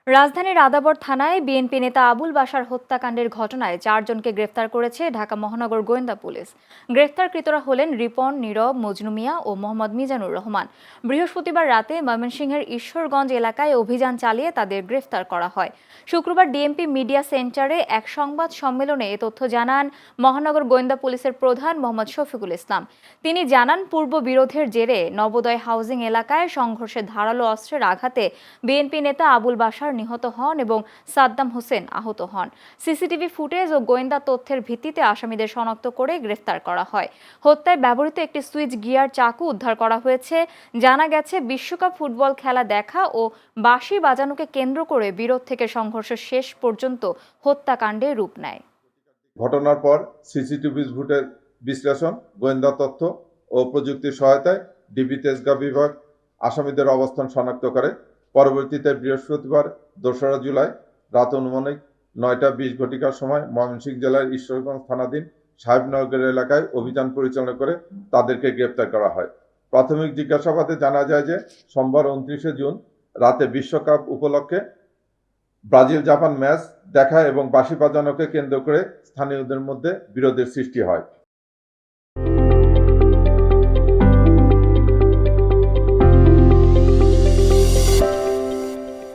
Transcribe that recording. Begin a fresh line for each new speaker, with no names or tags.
রাজধানীর আদাবর থানায় বিএনপি নেতা আবুল বাশার হত্যাকাণ্ডের ঘটনায় 4 জনকে গ্রেফতার করেছে ঢাকা মহানগর গোয়েন্দা পুলিশ। গ্রেফতারকৃতরা হলেন রিপন, নীরব, মজনু মিয়া ও মোহাম্মদ মিজানুর রহমান। বৃহস্পতিবার রাতে ময়মনসিংহের ঈশ্বরগঞ্জ এলাকায় অভিযান চালিয়ে তাদের গ্রেফতার করা হয়। শুক্রবার ডিএমপি মিডিয়া সেন্টারে এক সংবাদ সম্মেলনে এ তথ্য জানান মহানগর গোয়েন্দা পুলিশের প্রধান মোহাম্মদ শফিকুল ইসলাম। তিনি জানান, পূর্ব বিরোধের জেরে নবোদয় হাউজিং এলাকায় সংঘর্ষে ধারালো অস্ত্রের আঘাতে বিএনপি নেতা আবুল বাশার নিহত হন এবং সাদ্দাম হোসেন আহত হন। সিসিটিভি ফুটেজ ও গোয়েন্দা তথ্যের ভিত্তিতে আসামিদের শনাক্ত করে গ্রেফতার করা হয়। হত্যায় ব্যবহৃত একটি সুইচ গিয়ার চাকু উদ্ধার করা হয়েছে। জানা গেছে, বিশ্বকাপ ফুটবল খেলা দেখা ও বাঁশি বাজানোকে কেন্দ্র করে বিরোধ থেকে সংঘর্ষ শেষ পর্যন্ত হত্যাকাণ্ডে রূপ নেয়।
ঘটনার পর সিসিটিভি ফুটেজ বিশ্লেষণ, গোয়েন্দা তথ্য ও প্রযুক্তির সহায়তায় ডিবি তেজগাঁ বিভাগ আসামিদের অবস্থান শনাক্ত করে। পরবর্তীতে বৃহস্পতিবার 2রা জুলাই রাত অনুমানিক 9টা 20 ঘটিকার সময় ময়মনসিংহ জেলার ঈশ্বরগঞ্জ থানাধীন সাহেবনগর এলাকায় অভিযান পরিচালনা করে তাদেরকে গ্রেপ্তার করা হয়। প্রাথমিক জিজ্ঞাসাবাদে জানা যায় যে সোমবার 29শে জুন রাতে বিশ্বকাপ উপলক্ষে ব্রাজিল জাপান ম্যাচ দেখা এবং বাঁশি বাজানোকে কেন্দ্র করে স্থানীয়দের মধ্যে বিরোধের সৃষ্টি হয়।